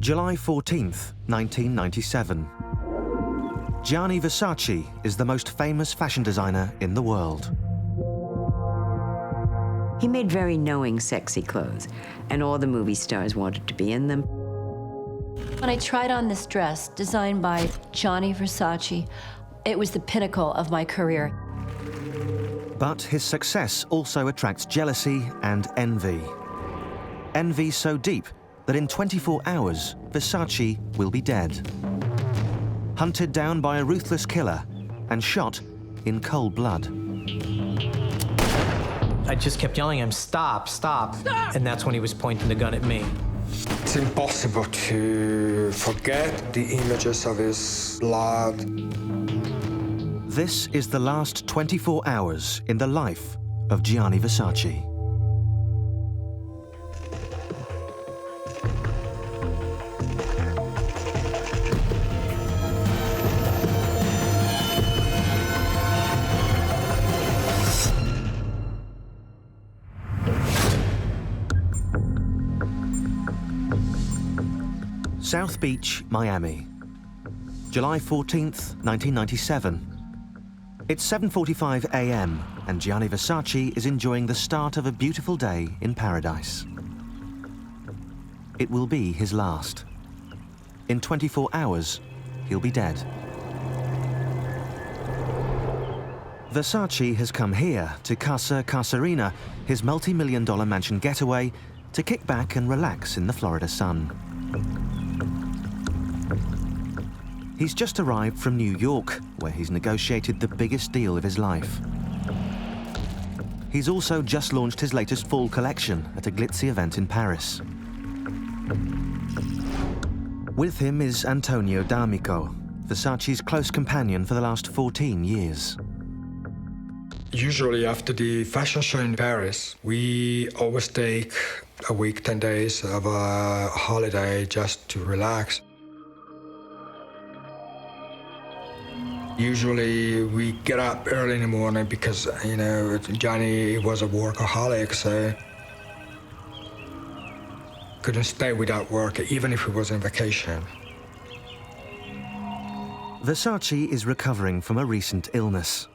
July 14th, 1997. Gianni Versace is the most famous fashion designer in the world. He made very knowing, sexy clothes, and all the movie stars wanted to be in them. When I tried on this dress, designed by Gianni Versace, it was the pinnacle of my career. But his success also attracts jealousy and envy. Envy so deep that in 24 hours, Versace will be dead. Hunted down by a ruthless killer and shot in cold blood. I just kept yelling at him, stop, stop. And that's when he was pointing the gun at me. It's impossible to forget the images of his blood. This is the last 24 hours in the life of Gianni Versace. South Beach, Miami. July 14th, 1997. It's 7:45 a.m. and Gianni Versace is enjoying the start of a beautiful day in paradise. It will be his last. In 24 hours, he'll be dead. Versace has come here to Casa Casuarina, his multi-million-dollar mansion getaway, to kick back and relax in the Florida sun. He's just arrived from New York, where he's negotiated the biggest deal of his life. He's also just launched his latest fall collection at a glitzy event in Paris. With him is Antonio D'Amico, Versace's close companion for the last 14 years. Usually after the fashion show in Paris, we always take a week, 10 days of a holiday just to relax. Usually we get up early in the morning because, you know, Gianni was a workaholic, so couldn't stay without work, even if he was on vacation. Versace is recovering from a recent illness.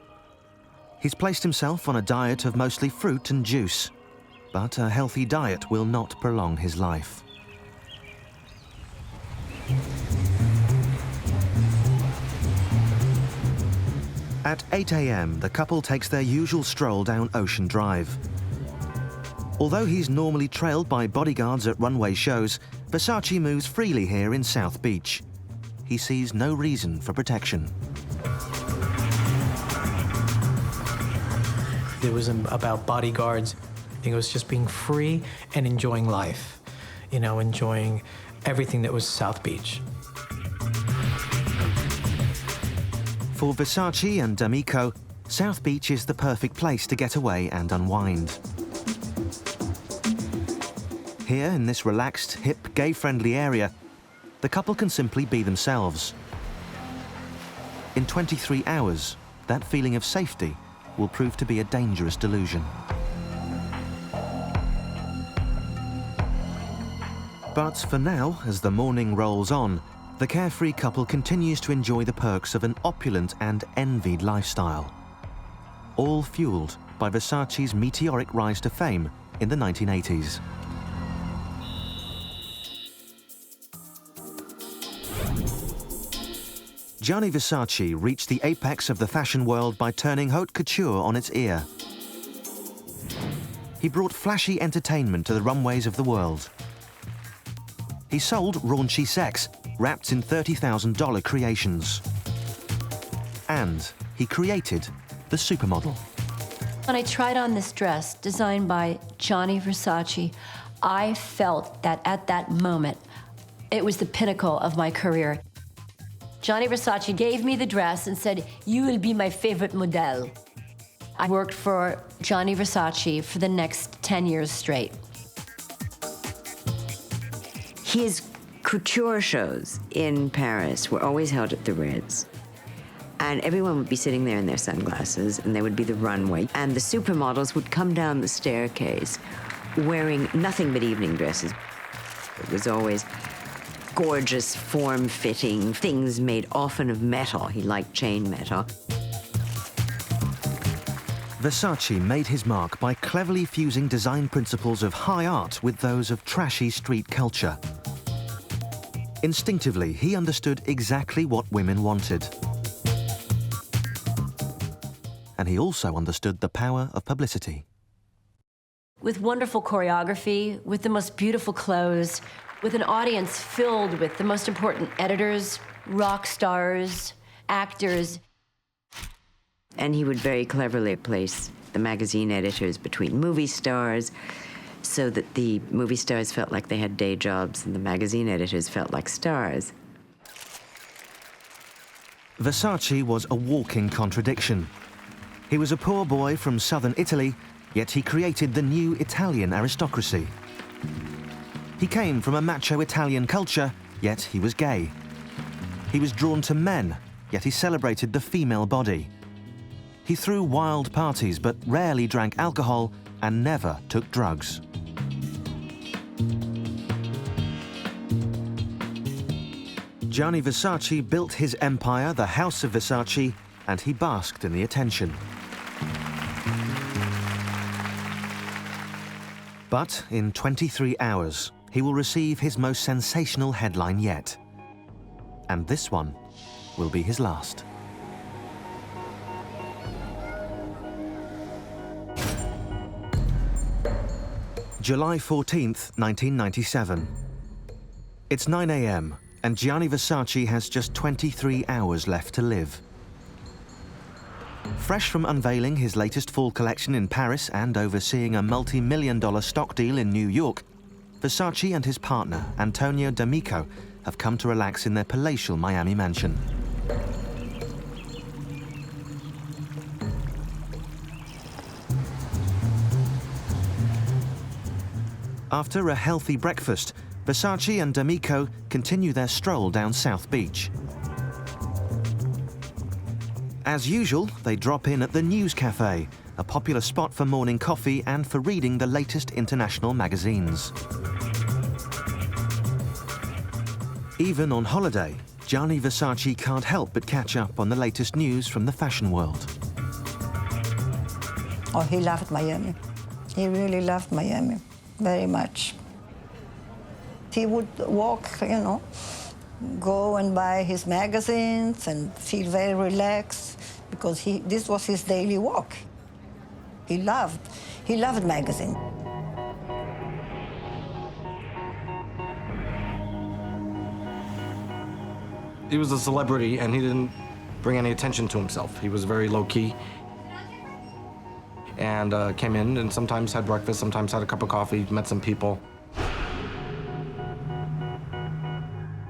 He's placed himself on a diet of mostly fruit and juice, but a healthy diet will not prolong his life. At 8 a.m., the couple takes their usual stroll down Ocean Drive. Although he's normally trailed by bodyguards at runway shows, Versace moves freely here in South Beach. He sees no reason for protection. It was about bodyguards. I think it was just being free and enjoying life. You know, enjoying everything that was South Beach. For Versace and D'Amico, South Beach is the perfect place to get away and unwind. Here, in this relaxed, hip, gay-friendly area, the couple can simply be themselves. In 23 hours, that feeling of safety will prove to be a dangerous delusion. But for now, as the morning rolls on, the carefree couple continues to enjoy the perks of an opulent and envied lifestyle, all fueled by Versace's meteoric rise to fame in the 1980s. Gianni Versace reached the apex of the fashion world by turning haute couture on its ear. He brought flashy entertainment to the runways of the world. He sold raunchy sex, wrapped in $30,000 creations. And he created the supermodel. When I tried on this dress, designed by Gianni Versace, I felt that at that moment, it was the pinnacle of my career. Gianni Versace gave me the dress and said, "You will be my favorite model." I worked for Gianni Versace for the next 10 years straight. His couture shows in Paris were always held at the Ritz. And everyone would be sitting there in their sunglasses, and there would be the runway. And the supermodels would come down the staircase wearing nothing but evening dresses. It was always gorgeous, form-fitting things made often of metal. He liked chain metal. Versace made his mark by cleverly fusing design principles of high art with those of trashy street culture. Instinctively, he understood exactly what women wanted. And he also understood the power of publicity. With wonderful choreography, with the most beautiful clothes, with an audience filled with the most important editors, rock stars, actors. And he would very cleverly place the magazine editors between movie stars so that the movie stars felt like they had day jobs and the magazine editors felt like stars. Versace was a walking contradiction. He was a poor boy from southern Italy, yet he created the new Italian aristocracy. He came from a macho Italian culture, yet he was gay. He was drawn to men, yet he celebrated the female body. He threw wild parties, but rarely drank alcohol and never took drugs. Gianni Versace built his empire, the House of Versace, and he basked in the attention. But in 23 hours, he will receive his most sensational headline yet. And this one will be his last. July 14th, 1997. It's 9 a.m. and Gianni Versace has just 23 hours left to live. Fresh from unveiling his latest fall collection in Paris and overseeing a multi-million-dollar stock deal in New York, Versace and his partner, Antonio D'Amico, have come to relax in their palatial Miami mansion. After a healthy breakfast, Versace and D'Amico continue their stroll down South Beach. As usual, they drop in at the News Cafe, a popular spot for morning coffee and for reading the latest international magazines. Even on holiday, Gianni Versace can't help but catch up on the latest news from the fashion world. Oh, he loved Miami. He really loved Miami very much. He would walk, go and buy his magazines and feel very relaxed because this was his daily walk. He loved magazine. He was a celebrity and he didn't bring any attention to himself. He was very low-key and came in and sometimes had breakfast, sometimes had a cup of coffee, met some people.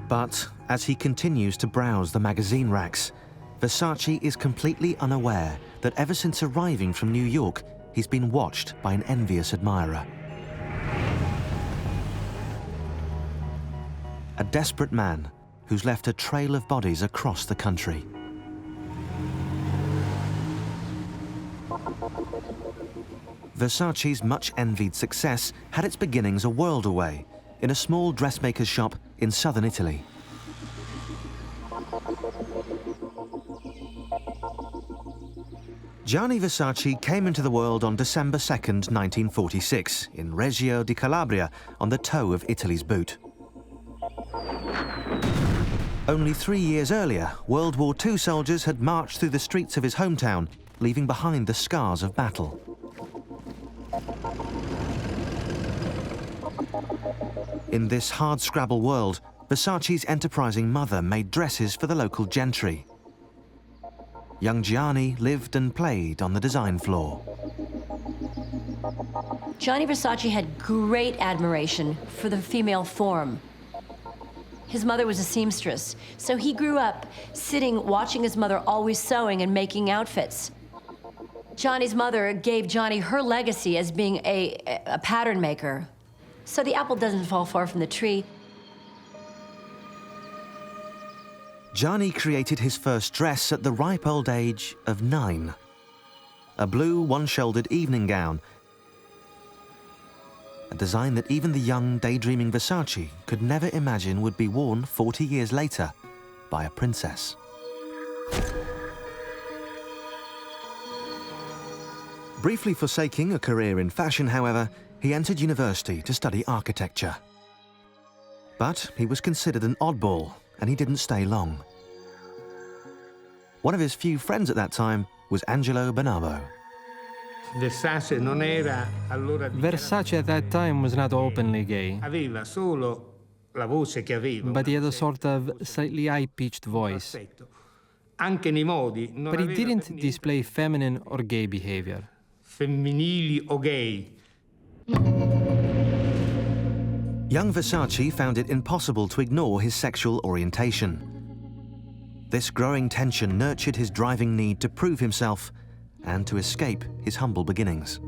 But as he continues to browse the magazine racks, Versace is completely unaware that ever since arriving from New York, he's been watched by an envious admirer. A desperate man who's left a trail of bodies across the country. Versace's much-envied success had its beginnings a world away, in a small dressmaker's shop in southern Italy. Gianni Versace came into the world on December 2nd, 1946, in Reggio di Calabria, on the toe of Italy's boot. Only 3 years earlier, World War II soldiers had marched through the streets of his hometown, leaving behind the scars of battle. In this hard-scrabble world, Versace's enterprising mother made dresses for the local gentry. Young Gianni lived and played on the design floor. Gianni Versace had great admiration for the female form. His mother was a seamstress, so he grew up sitting, watching his mother always sewing and making outfits. Gianni's mother gave Gianni her legacy as being a pattern maker. So the apple doesn't fall far from the tree. Gianni created his first dress at the ripe old age of 9. A blue one-shouldered evening gown. a design that even the young, daydreaming Versace could never imagine would be worn 40 years later by a princess. Briefly forsaking a career in fashion, however, he entered university to study architecture. But he was considered an oddball, and he didn't stay long. One of his few friends at that time was Angelo Bonamo. Versace non era allora Versace at that time was not openly gay, aveva solo la voce che aveva. but he had a sort of slightly high-pitched voice. Anche nei modi non But he aveva didn't definito display feminine or gay behavior. femminili o gay. Young Versace found it impossible to ignore his sexual orientation. This growing tension nurtured his driving need to prove himself and to escape his humble beginnings.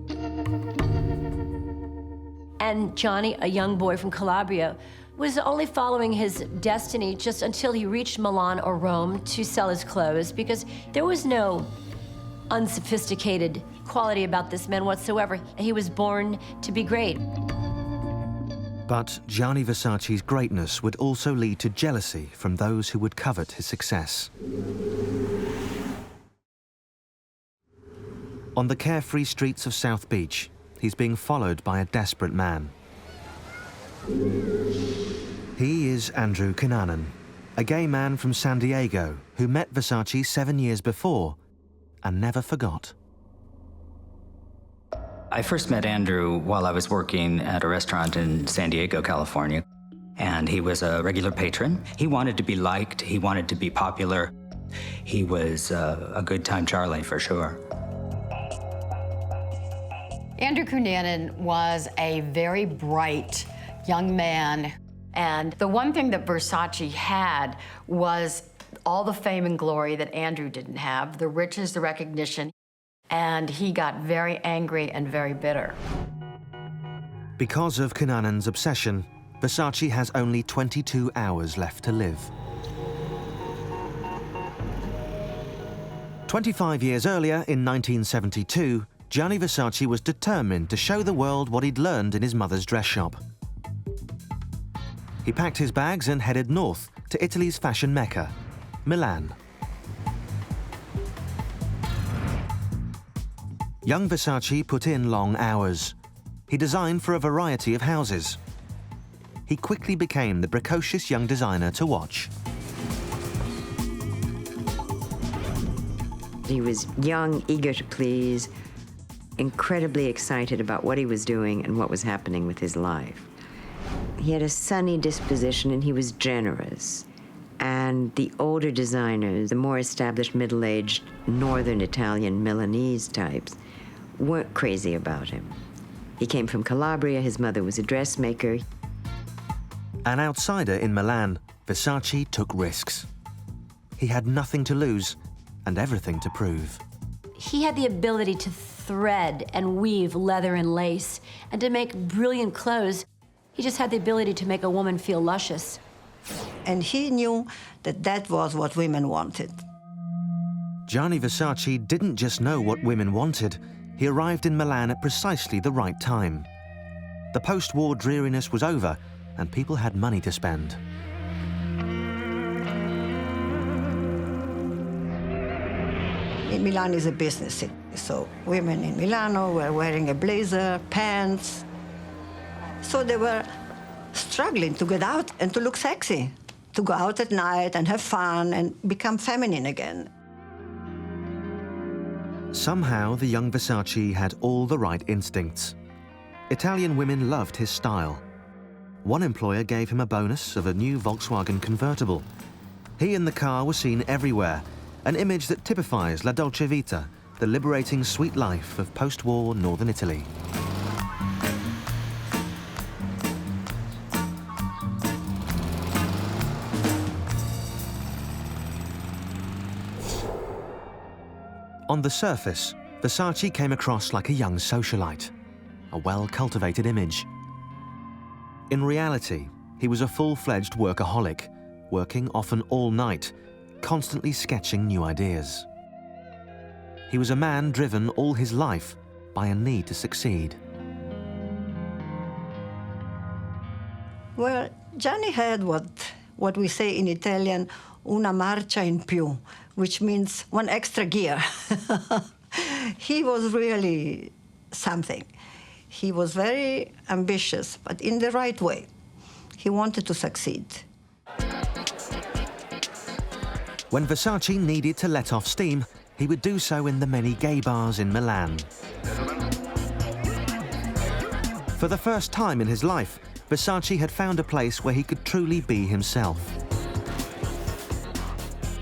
And Gianni, a young boy from Calabria, was only following his destiny just until he reached Milan or Rome to sell his clothes, because there was no unsophisticated quality about this man whatsoever. He was born to be great. But Gianni Versace's greatness would also lead to jealousy from those who would covet his success. On the carefree streets of South Beach, he's being followed by a desperate man. He is Andrew Cunanan, a gay man from San Diego who met Versace 7 years before and never forgot. I first met Andrew while I was working at a restaurant in San Diego, California, and he was a regular patron. He wanted to be liked, he wanted to be popular. He was a good time Charlie, for sure. Andrew Cunanan was a very bright young man, and the one thing that Versace had was all the fame and glory that Andrew didn't have, the riches, the recognition, and he got very angry and very bitter. Because of Cunanan's obsession, Versace has only 22 hours left to live. 25 years earlier, in 1972, Gianni Versace was determined to show the world what he'd learned in his mother's dress shop. He packed his bags and headed north to Italy's fashion mecca, Milan. Young Versace put in long hours. He designed for a variety of houses. He quickly became the precocious young designer to watch. He was young, eager to please, incredibly excited about what he was doing and what was happening with his life. He had a sunny disposition and he was generous. And the older designers, the more established middle-aged northern Italian Milanese types, weren't crazy about him. He came from Calabria, his mother was a dressmaker. An outsider in Milan, Versace took risks. He had nothing to lose and everything to prove. He had the ability to thread and weave leather and lace and to make brilliant clothes. He just had the ability to make a woman feel luscious. And he knew that that was what women wanted. Gianni Versace didn't just know what women wanted, he arrived in Milan at precisely the right time. The post-war dreariness was over and people had money to spend. Milan is a business city, so women in Milano were wearing a blazer, pants. So they were struggling to get out and to look sexy, to go out at night and have fun and become feminine again. Somehow, the young Versace had all the right instincts. Italian women loved his style. One employer gave him a bonus of a new Volkswagen convertible. He and the car were seen everywhere, an image that typifies La Dolce Vita, the liberating sweet life of post-war northern Italy. On the surface, Versace came across like a young socialite, a well-cultivated image. In reality, he was a full-fledged workaholic, working often all night, constantly sketching new ideas. He was a man driven all his life by a need to succeed. Well, Gianni had what we say in Italian, una marcia in più, which means one extra gear. He was really something. He was very ambitious, but in the right way. He wanted to succeed. When Versace needed to let off steam, he would do so in the many gay bars in Milan. For the first time in his life, Versace had found a place where he could truly be himself.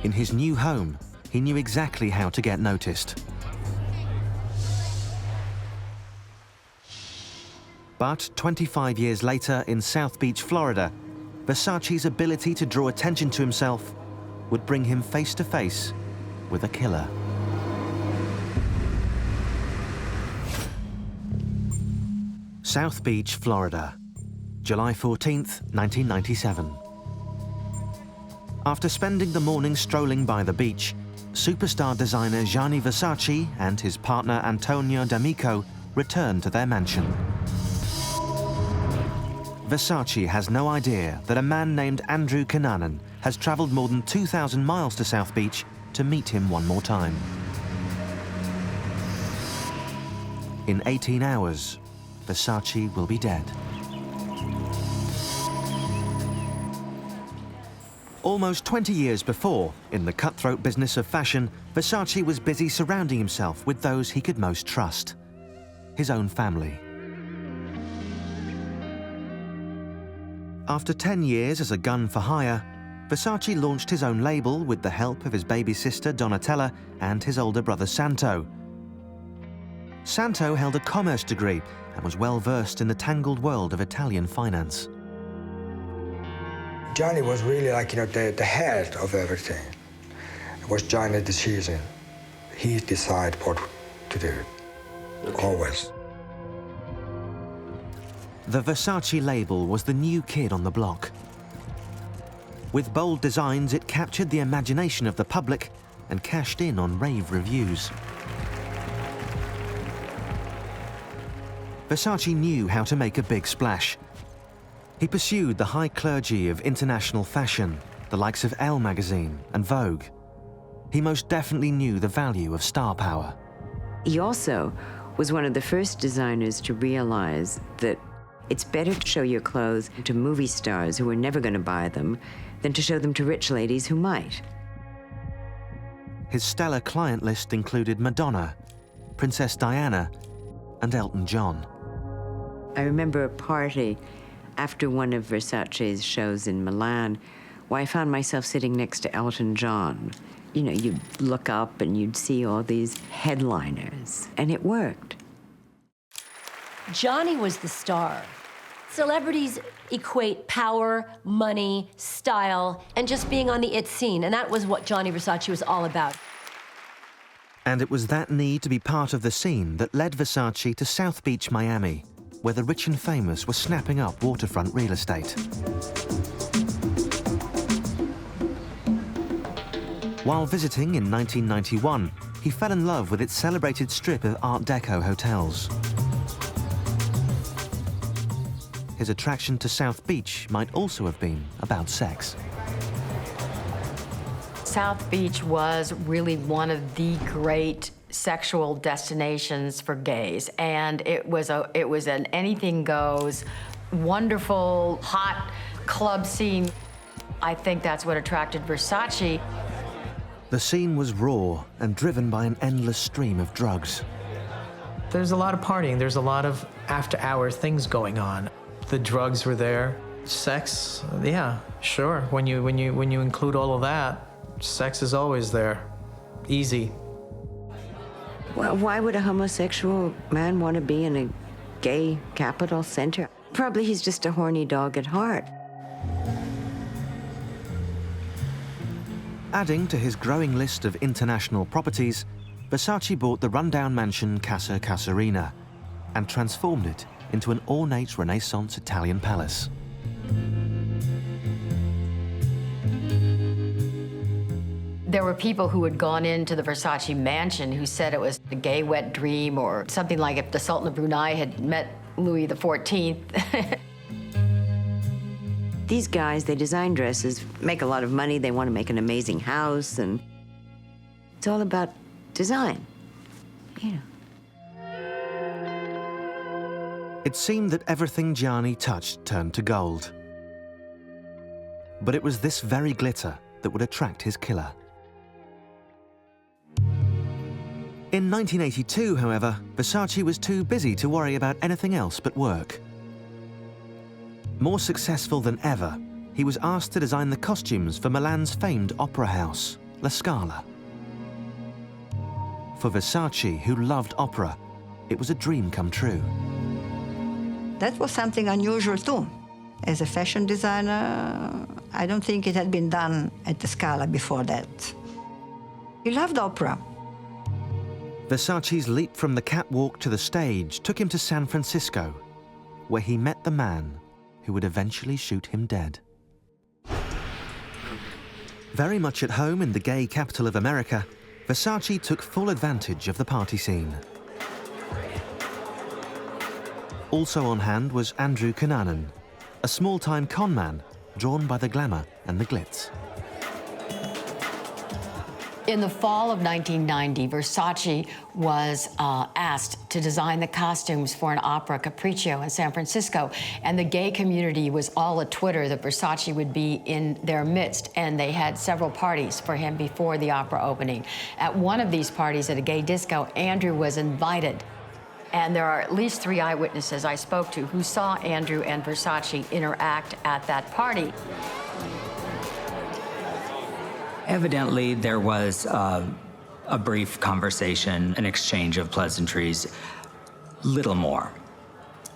In his new home, he knew exactly how to get noticed. But 25 years later, in South Beach, Florida, Versace's ability to draw attention to himself would bring him face to face with a killer. South Beach, Florida, July 14th, 1997. After spending the morning strolling by the beach, superstar designer Gianni Versace and his partner Antonio D'Amico returned to their mansion. Versace has no idea that a man named Andrew Cunanan has traveled more than 2,000 miles to South Beach to meet him one more time. In 18 hours, Versace will be dead. Almost 20 years before, in the cutthroat business of fashion, Versace was busy surrounding himself with those he could most trust, his own family. After 10 years as a gun for hire, Versace launched his own label with the help of his baby sister Donatella and his older brother Santo. Santo held a commerce degree and was well versed in the tangled world of Italian finance. Gianni was really like, the head of everything. It was Gianni's decision. He decided what to do, always. The Versace label was the new kid on the block. With bold designs, it captured the imagination of the public and cashed in on rave reviews. Versace knew how to make a big splash. He pursued the high clergy of international fashion, the likes of Elle magazine and Vogue. He most definitely knew the value of star power. He also was one of the first designers to realize that it's better to show your clothes to movie stars who are never going to buy them than to show them to rich ladies who might. His stellar client list included Madonna, Princess Diana, and Elton John. I remember a party after one of Versace's shows in Milan where I found myself sitting next to Elton John. You'd look up and you'd see all these headliners, and it worked. Gianni was the star. Celebrities equate power, money, style, and just being on the it scene, and that was what Gianni Versace was all about. And it was that need to be part of the scene that led Versace to South Beach, Miami, where the rich and famous were snapping up waterfront real estate. While visiting in 1991, he fell in love with its celebrated strip of Art Deco hotels. His attraction to South Beach might also have been about sex. South Beach was really one of the great sexual destinations for gays, and it was an anything goes, wonderful, hot club scene. I think that's what attracted Versace. The scene was raw and driven by an endless stream of drugs. There's a lot of partying. There's a lot of after-hour things going on. The drugs were there. Sex, yeah, sure. When you include all of that, sex is always there. Easy. Well, why would a homosexual man want to be in a gay capital center? Probably he's just a horny dog at heart. Adding to his growing list of international properties, Versace bought the rundown mansion Casa Casuarina and transformed it into an ornate Renaissance Italian palace. There were people who had gone into the Versace mansion who said it was a gay wet dream or something like if the Sultan of Brunei had met Louis XIV. These guys, they design dresses, make a lot of money, they want to make an amazing house, and it's all about design, you know. It seemed that everything Gianni touched turned to gold. But it was this very glitter that would attract his killer. In 1982, however, Versace was too busy to worry about anything else but work. More successful than ever, he was asked to design the costumes for Milan's famed opera house, La Scala. For Versace, who loved opera, it was a dream come true. That was something unusual too. As a fashion designer, I don't think it had been done at the Scala before that. He loved opera. Versace's leap from the catwalk to the stage took him to San Francisco, where he met the man who would eventually shoot him dead. Very much at home in the gay capital of America, Versace took full advantage of the party scene. Also on hand was Andrew Cunanan, a small-time con man drawn by the glamour and the glitz. In the fall of 1990, Versace was asked to design the costumes for an opera, Capriccio, in San Francisco, and the gay community was all a Twitter that Versace would be in their midst, and they had several parties for him before the opera opening. At one of these parties at a gay disco, Andrew was invited, and there are at least 3 eyewitnesses I spoke to who saw Andrew and Versace interact at that party. Evidently, there was a brief conversation, an exchange of pleasantries, little more.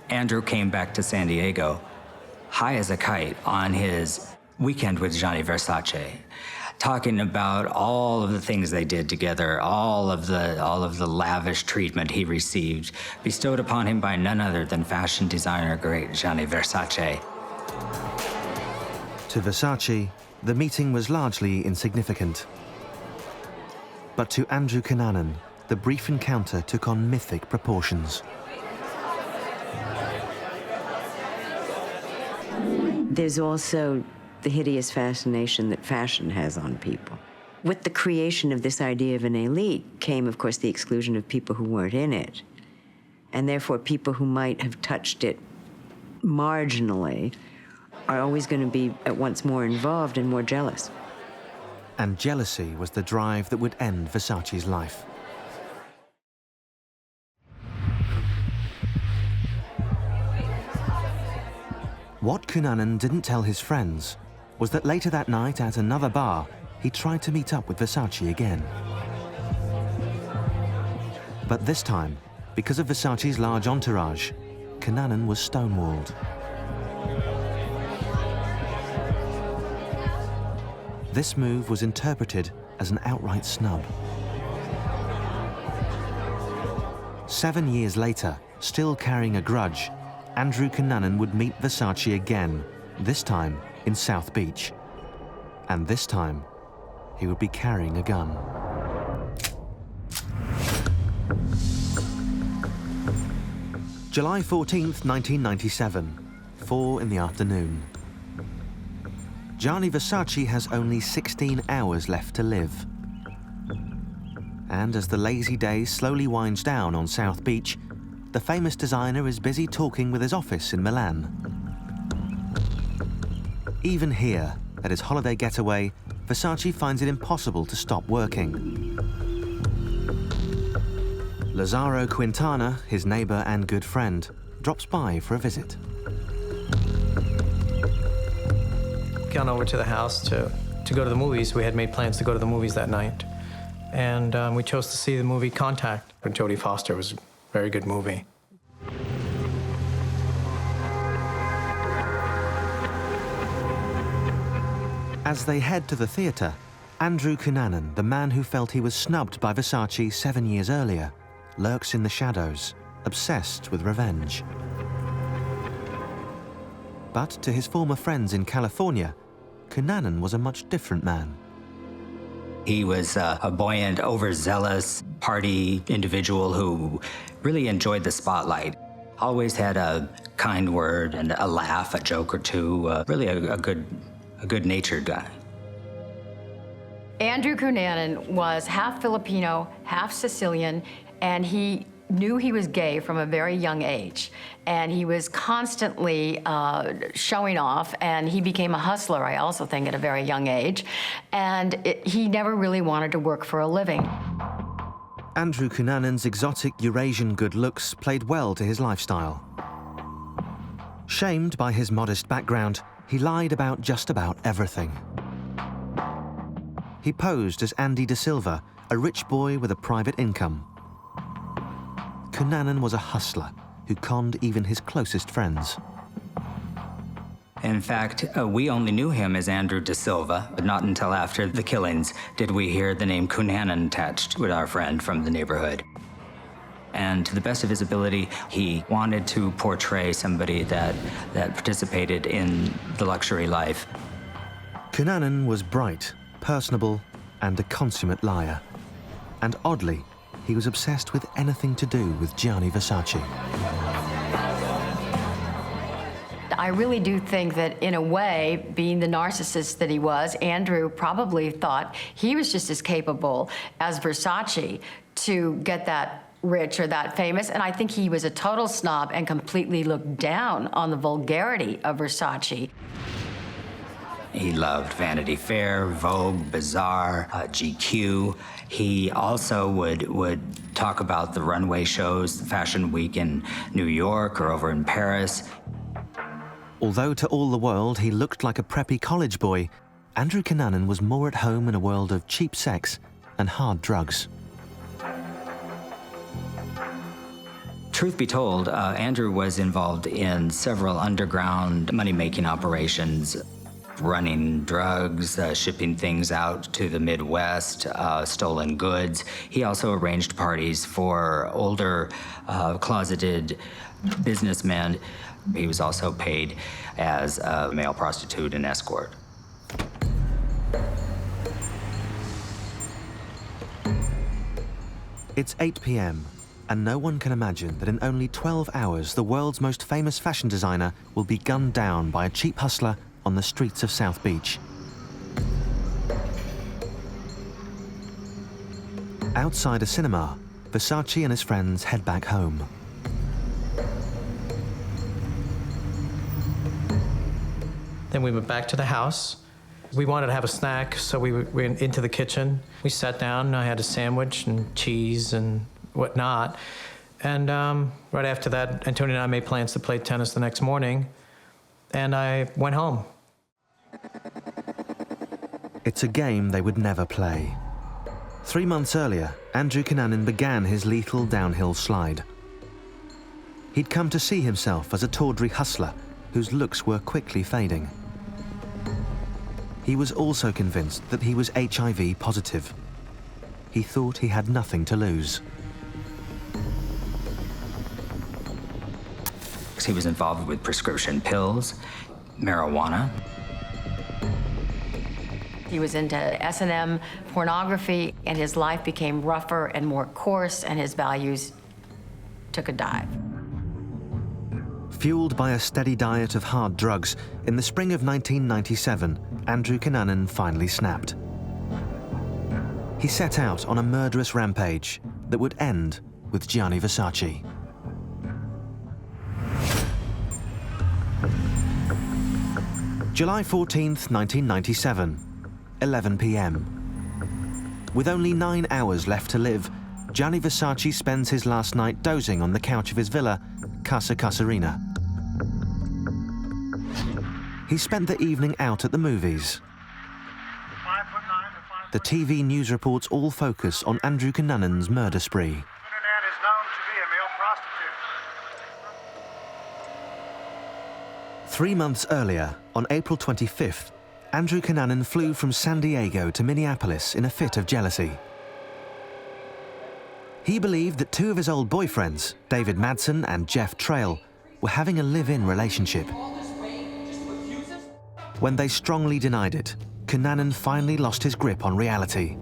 Andrew came back to San Diego, high as a kite, on his weekend with Gianni Versace, talking about all of the things they did together, all of the lavish treatment he received, bestowed upon him by none other than fashion designer great Gianni Versace. To Versace, the meeting was largely insignificant. But to Andrew Cunanan, the brief encounter took on mythic proportions. There's also the hideous fascination that fashion has on people. With the creation of this idea of an elite came, of course, the exclusion of people who weren't in it. And therefore, people who might have touched it marginally are always going to be at once more involved and more jealous. And jealousy was the drive that would end Versace's life. What Cunanan didn't tell his friends was that later that night at another bar, he tried to meet up with Versace again. But this time, because of Versace's large entourage, Cunanan was stonewalled. This move was interpreted as an outright snub. 7 years later, still carrying a grudge, Andrew Cunanan would meet Versace again, this time in South Beach. And this time, he would be carrying a gun. July 14th, 1997, 4 in the afternoon. Gianni Versace has only 16 hours left to live. And as the lazy day slowly winds down on South Beach, the famous designer is busy talking with his office in Milan. Even here, at his holiday getaway, Versace finds it impossible to stop working. Lazzaro Quintana, his neighbor and good friend, drops by for a visit. Gone over to the house to go to the movies. We had made plans to go to the movies that night. And we chose to see the movie Contact. And Jodie Foster was a very good movie. As they head to the theater, Andrew Cunanan, the man who felt he was snubbed by Versace 7 years earlier, lurks in the shadows, obsessed with revenge. But to his former friends in California, Cunanan was a much different man. He was a buoyant, overzealous party individual who really enjoyed the spotlight. Always had a kind word and a laugh, a joke or two. Really a good-natured guy. Andrew Cunanan was half Filipino, half Sicilian, and he knew he was gay from a very young age. And he was constantly showing off, and he became a hustler, I also think, at a very young age. And he never really wanted to work for a living. Andrew Cunanan's exotic Eurasian good looks played well to his lifestyle. Shamed by his modest background, he lied about just about everything. He posed as Andy De Silva, a rich boy with a private income. Cunanan was a hustler who conned even his closest friends. In fact, we only knew him as Andrew De Silva, but not until after the killings did we hear the name Cunanan attached with our friend from the neighborhood. And to the best of his ability, he wanted to portray somebody that participated in the luxury life. Cunanan was bright, personable, and a consummate liar. And oddly, he was obsessed with anything to do with Gianni Versace. I really do think that, in a way, being the narcissist that he was, Andrew probably thought he was just as capable as Versace to get that rich or that famous, and I think he was a total snob and completely looked down on the vulgarity of Versace. He loved Vanity Fair, Vogue, Bazaar, GQ. He also would talk about the runway shows, Fashion Week in New York or over in Paris. Although to all the world he looked like a preppy college boy, Andrew Cunanan was more at home in a world of cheap sex and hard drugs. Truth be told, Andrew was involved in several underground money-making operations, running drugs, shipping things out to the Midwest, stolen goods. He also arranged parties for older, closeted businessmen. He was also paid as a male prostitute and escort. It's 8 p.m. and no one can imagine that in only 12 hours the world's most famous fashion designer will be gunned down by a cheap hustler on the streets of South Beach. Outside a cinema, Versace and his friends head back home. Then we went back to the house. We wanted to have a snack, so we went into the kitchen. We sat down, and I had a sandwich and cheese and whatnot. And right after that, Antonio and I made plans to play tennis the next morning, and I went home. It's a game they would never play. 3 months earlier, Andrew Cunanan began his lethal downhill slide. He'd come to see himself as a tawdry hustler whose looks were quickly fading. He was also convinced that he was HIV positive. He thought he had nothing to lose. He was involved with prescription pills, marijuana. He was into S&M pornography, and his life became rougher and more coarse, and his values took a dive. Fueled by a steady diet of hard drugs, in the spring of 1997, Andrew Cunanan finally snapped. He set out on a murderous rampage that would end with Gianni Versace. July 14th, 1997, 11 p.m. With only 9 hours left to live, Gianni Versace spends his last night dozing on the couch of his villa, Casa Casuarina. He spent the evening out at the movies. The TV news reports all focus on Andrew Cunanan's murder spree. Cunanan is known to be a male prostitute. 3 months earlier, on April 25th, Andrew Cunanan flew from San Diego to Minneapolis in a fit of jealousy. He believed that 2 of his old boyfriends, David Madsen and Jeff Trail, were having a live-in relationship. When they strongly denied it, Cunanan finally lost his grip on reality.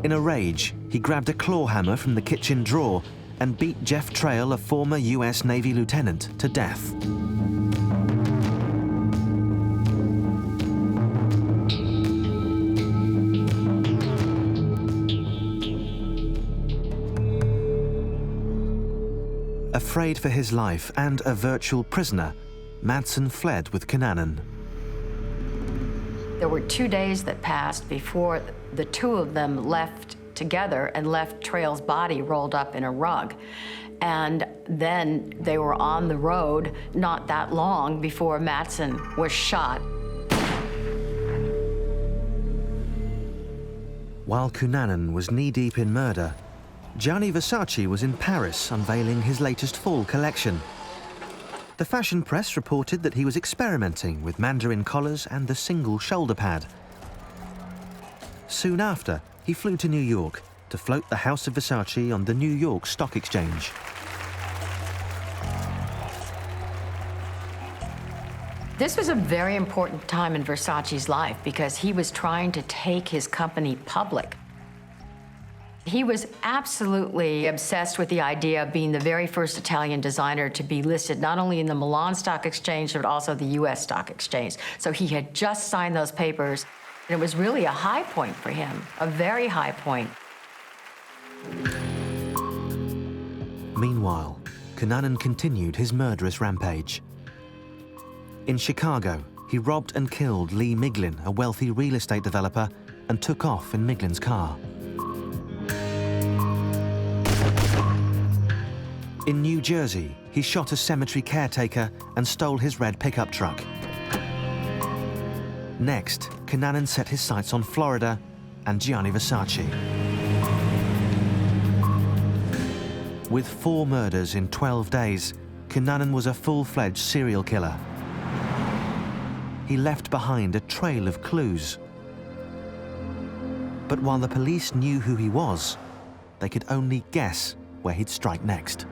In a rage, he grabbed a claw hammer from the kitchen drawer and beat Jeff Trail, a former US Navy lieutenant, to death. Afraid for his life and a virtual prisoner, Madsen fled with Cunanan. There were 2 days that passed before the two of them left together and left Trail's body rolled up in a rug. And then they were on the road not that long before Madsen was shot. While Cunanan was knee-deep in murder, Gianni Versace was in Paris unveiling his latest fall collection. The fashion press reported that he was experimenting with mandarin collars and the single shoulder pad. Soon after, he flew to New York to float the House of Versace on the New York Stock Exchange. This was a very important time in Versace's life because he was trying to take his company public. He was absolutely obsessed with the idea of being the very first Italian designer to be listed not only in the Milan Stock Exchange, but also the US Stock Exchange. So he had just signed those papers. And it was really a high point for him, a very high point. Meanwhile, Cunanan continued his murderous rampage. In Chicago, he robbed and killed Lee Miglin, a wealthy real estate developer, and took off in Miglin's car. In New Jersey, he shot a cemetery caretaker and stole his red pickup truck. Next, Cunanan set his sights on Florida and Gianni Versace. With 4 murders in 12 days, Cunanan was a full-fledged serial killer. He left behind a trail of clues. But while the police knew who he was, they could only guess where he'd strike next.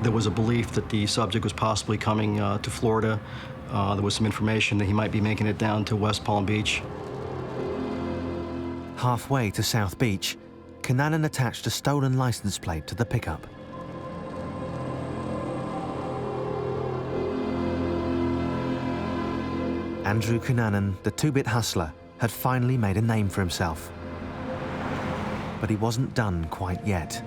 There was a belief that the subject was possibly coming to Florida. There was some information that he might be making it down to West Palm Beach. Halfway to South Beach, Cunanan attached a stolen license plate to the pickup. Andrew Cunanan, the two-bit hustler, had finally made a name for himself. But he wasn't done quite yet.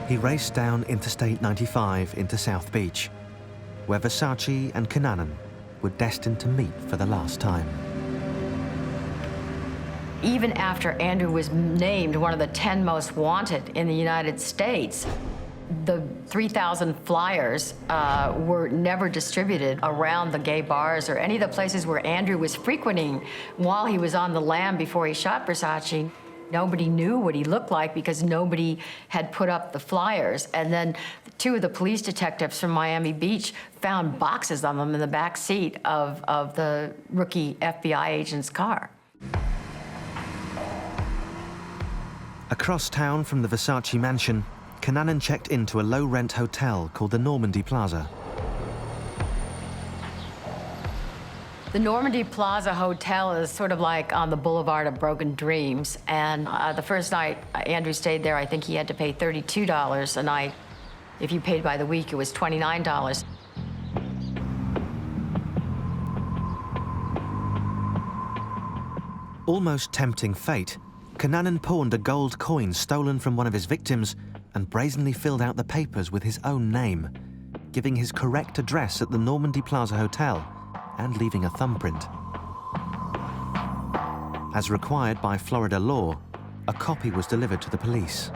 He raced down Interstate 95 into South Beach, where Versace and Cunanan were destined to meet for the last time. Even after Andrew was named one of the 10 most wanted in the United States, the 3,000 flyers were never distributed around the gay bars or any of the places where Andrew was frequenting while he was on the lam before he shot Versace. Nobody knew what he looked like because nobody had put up the flyers. And then 2 of the police detectives from Miami Beach found boxes of them in the back seat of the rookie FBI agent's car. Across town from the Versace mansion, Cunanan checked into a low-rent hotel called the Normandy Plaza. The Normandy Plaza Hotel is sort of like on the Boulevard of Broken Dreams. And the first night Andrew stayed there, I think he had to pay $32 a night. If you paid by the week, it was $29. Almost tempting fate, Cunanan pawned a gold coin stolen from one of his victims and brazenly filled out the papers with his own name, giving his correct address at the Normandy Plaza Hotel and leaving a thumbprint. As required by Florida law, a copy was delivered to the police.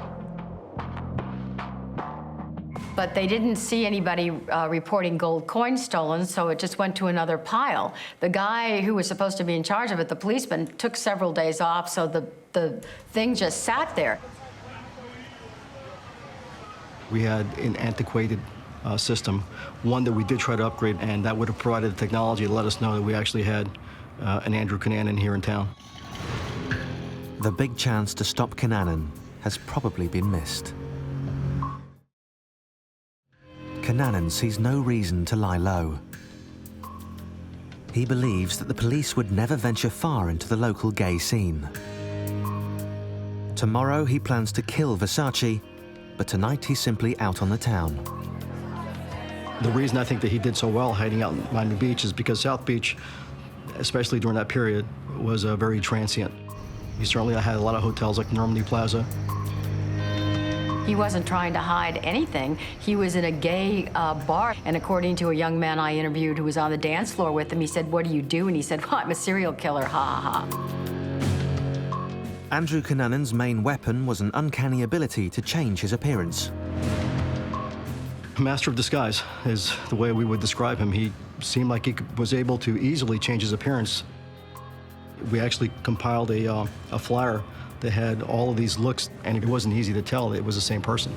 But they didn't see anybody reporting gold coins stolen, so it just went to another pile. The guy who was supposed to be in charge of it, the policeman, took several days off, so the thing just sat there. We had an antiquated system, one that we did try to upgrade, and that would have provided the technology to let us know that we actually had an Andrew Cunanan here in town. The big chance to stop Cunanan has probably been missed. Cunanan sees no reason to lie low. He believes that the police would never venture far into the local gay scene. Tomorrow he plans to kill Versace, but tonight he's simply out on the town. The reason I think that he did so well hiding out in Miami Beach is because South Beach, especially during that period, was very transient. He certainly had a lot of hotels like Normandy Plaza. He wasn't trying to hide anything. He was in a gay bar, and according to a young man I interviewed who was on the dance floor with him, he said, "What do you do?" And he said, "Well, I'm a serial killer, ha ha ha." Andrew Cunanan's main weapon was an uncanny ability to change his appearance. Master of disguise is the way we would describe him. He seemed like he was able to easily change his appearance. We actually compiled a flyer that had all of these looks, and it wasn't easy to tell it was the same person.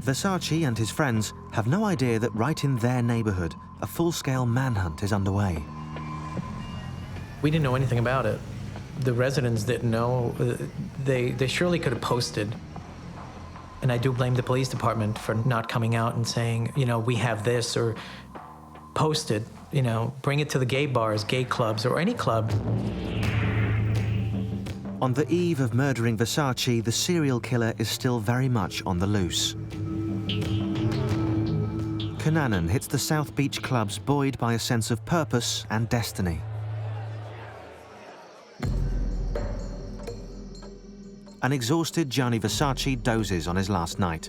Versace and his friends have no idea that right in their neighborhood, a full-scale manhunt is underway. We didn't know anything about it. The residents didn't know. They surely could have posted. And I do blame the police department for not coming out and saying, you know, we have this, or posted, you know, bring it to the gay bars, gay clubs, or any club. On the eve of murdering Versace, the serial killer is still very much on the loose. Cunanan hits the South Beach clubs buoyed by a sense of purpose and destiny. An exhausted Gianni Versace dozes on his last night.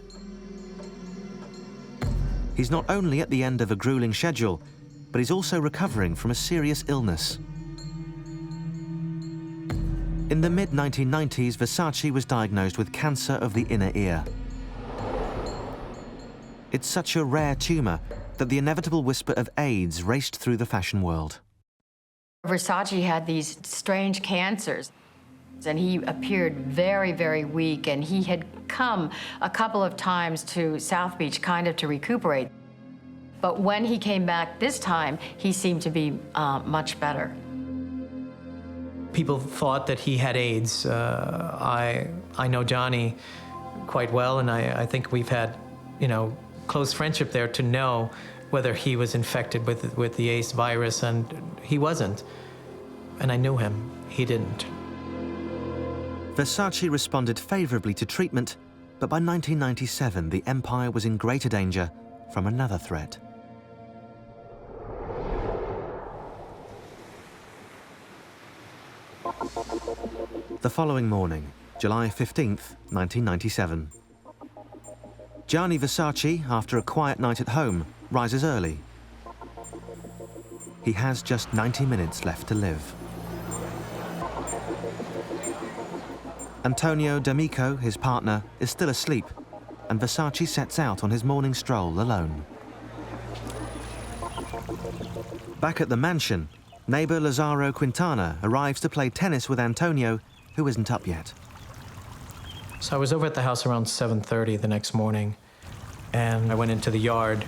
He's not only at the end of a grueling schedule, but he's also recovering from a serious illness. In the mid-1990s, Versace was diagnosed with cancer of the inner ear. It's such a rare tumor that the inevitable whisper of AIDS raced through the fashion world. Versace had these strange cancers, and he appeared very, very weak, and he had come a couple of times to South Beach kind of to recuperate. But when he came back this time, he seemed to be much better. People thought that he had AIDS. I know Gianni quite well, and I think we've had, you know, close friendship there to know whether he was infected with the AIDS virus, and he wasn't. And I knew him. He didn't. Versace responded favorably to treatment, but by 1997, the empire was in greater danger from another threat. The following morning, July 15th, 1997. Gianni Versace, after a quiet night at home, rises early. He has just 90 minutes left to live. Antonio D'Amico, his partner, is still asleep, and Versace sets out on his morning stroll alone. Back at the mansion, neighbor Lazaro Quintana arrives to play tennis with Antonio, who isn't up yet. So I was over at the house around 7:30 the next morning, and I went into the yard.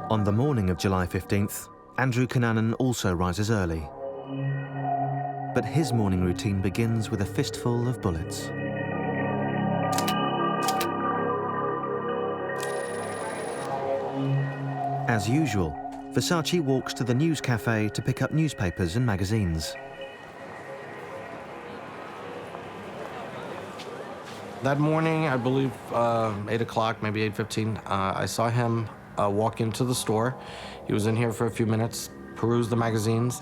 On the morning of July 15th, Andrew Cunanan also rises early. But his morning routine begins with a fistful of bullets. As usual, Versace walks to the news cafe to pick up newspapers and magazines. That morning, I believe 8 o'clock, maybe 8:15, I saw him walk into the store. He was in here for a few minutes, perused the magazines.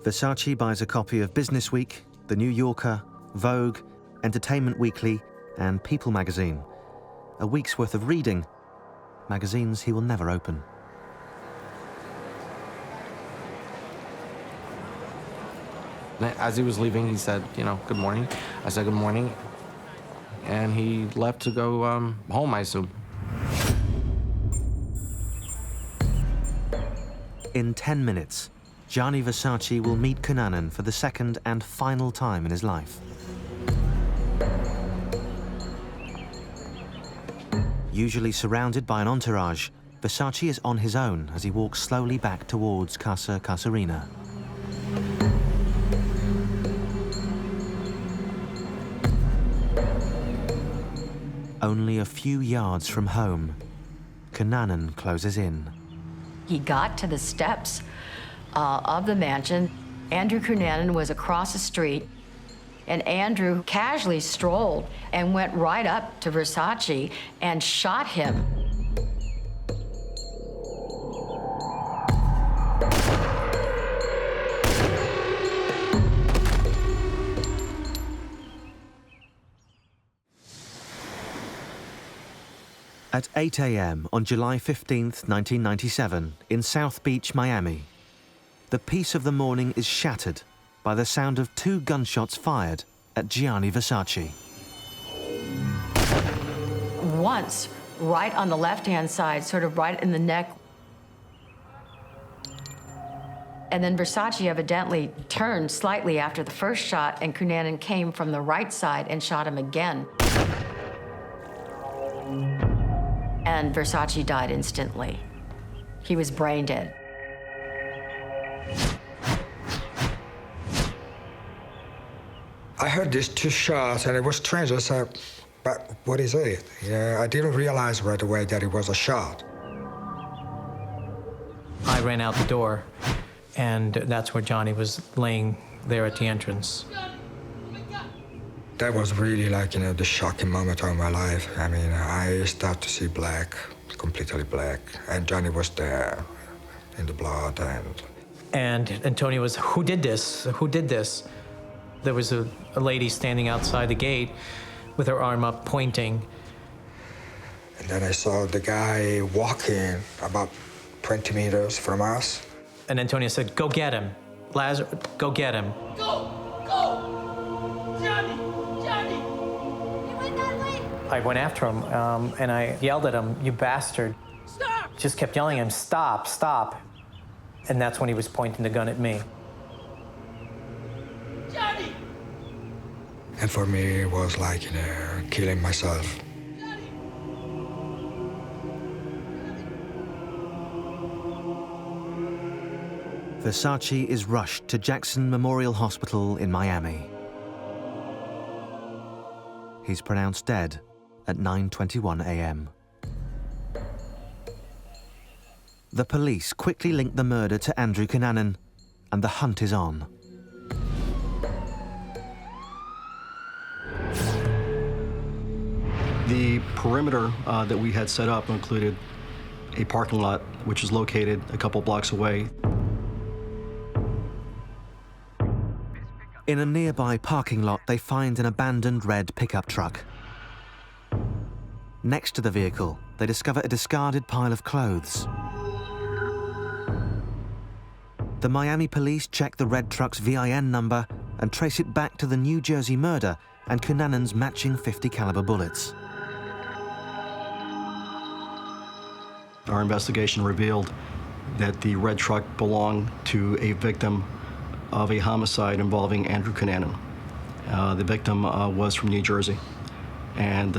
Versace buys a copy of Business Week, The New Yorker, Vogue, Entertainment Weekly, and People magazine. A week's worth of reading, magazines he will never open. As he was leaving, he said, you know, good morning. I said, good morning. And he left to go home, I assume. In 10 minutes, Gianni Versace will meet Cunanan for the second and final time in his life. Usually surrounded by an entourage, Versace is on his own as he walks slowly back towards Casa Casuarina. Only a few yards from home, Cunanan closes in. He got to the steps of the mansion. Andrew Cunanan was across the street, and Andrew casually strolled and went right up to Versace and shot him. At 8 a.m. on July 15th, 1997, in South Beach, Miami, the peace of the morning is shattered by the sound of 2 gunshots fired at Gianni Versace. Once, right on the left-hand side, sort of right in the neck. And then Versace evidently turned slightly after the first shot, and Cunanan came from the right side and shot him again. And Versace died instantly. He was brain dead. I heard these 2 shots, and it was strange. I said, but what is it? I didn't realize right away that it was a shot. I ran out the door, and that's where Johnny was laying there at the entrance. That was really like, the shocking moment of my life. I mean, I started to see black, completely black, and Johnny was there in the blood. And Tony was, who did this? Who did this? There was a lady standing outside the gate with her arm up, pointing. And then I saw the guy walking about 20 meters from us. And Antonio said, go get him. Lazarus, go get him. Go! Go! Gianni! Gianni! He went that way! I went after him, and I yelled at him, you bastard. Stop! Just kept yelling at him, stop, stop. And that's when he was pointing the gun at me. Gianni! And for me, it was like, killing myself. Versace is rushed to Jackson Memorial Hospital in Miami. He's pronounced dead at 9:21 a.m. The police quickly link the murder to Andrew Cunanan, and the hunt is on. The perimeter that we had set up included a parking lot, which is located a couple blocks away. In a nearby parking lot, they find an abandoned red pickup truck. Next to the vehicle, they discover a discarded pile of clothes. The Miami police check the red truck's VIN number and trace it back to the New Jersey murder and Cunanan's matching .50 caliber bullets. Our investigation revealed that the red truck belonged to a victim of a homicide involving Andrew Cunanan. The victim was from New Jersey, and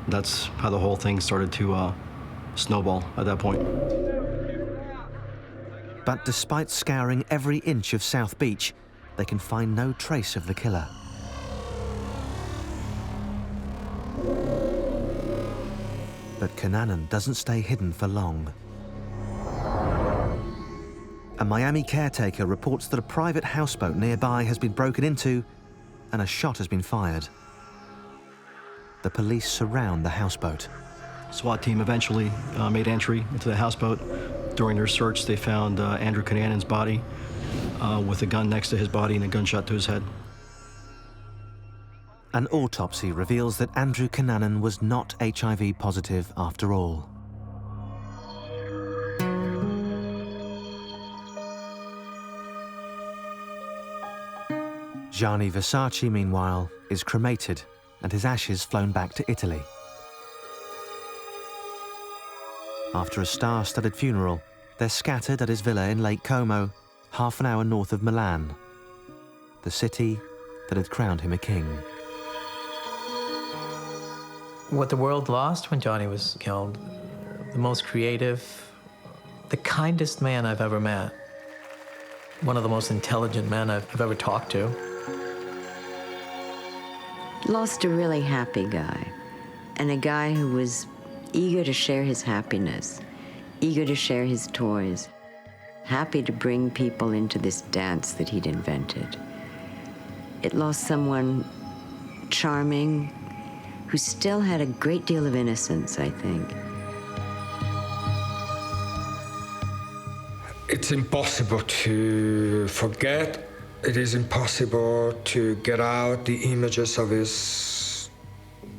that's how the whole thing started to snowball at that point. But despite scouring every inch of South Beach, they can find no trace of the killer. But Cunanan doesn't stay hidden for long. A Miami caretaker reports that a private houseboat nearby has been broken into and a shot has been fired. The police surround the houseboat. SWAT team eventually made entry into the houseboat. During their search, they found Andrew Cunanan's body with a gun next to his body and a gunshot to his head. An autopsy reveals that Andrew Cunanan was not HIV positive after all. Gianni Versace, meanwhile, is cremated and his ashes flown back to Italy. After a star-studded funeral, they're scattered at his villa in Lake Como, half an hour north of Milan, the city that had crowned him a king. What the world lost when Johnny was killed, the most creative, the kindest man I've ever met, one of the most intelligent men I've ever talked to. Lost a really happy guy, and a guy who was eager to share his happiness. eager to share his toys, happy to bring people into this dance that he'd invented. It lost someone charming who still had a great deal of innocence, I think. It's impossible to forget. It is impossible to get out the images of his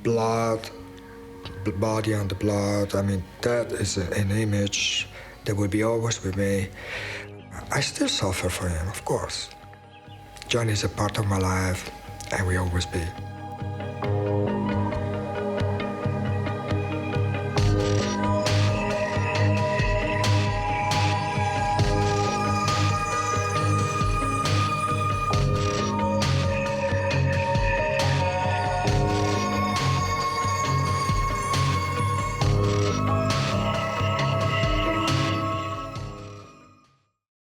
blood, the body and the blood. I mean, that is an image that will be always with me. I still suffer for him, of course. Gianni is a part of my life, and will always be.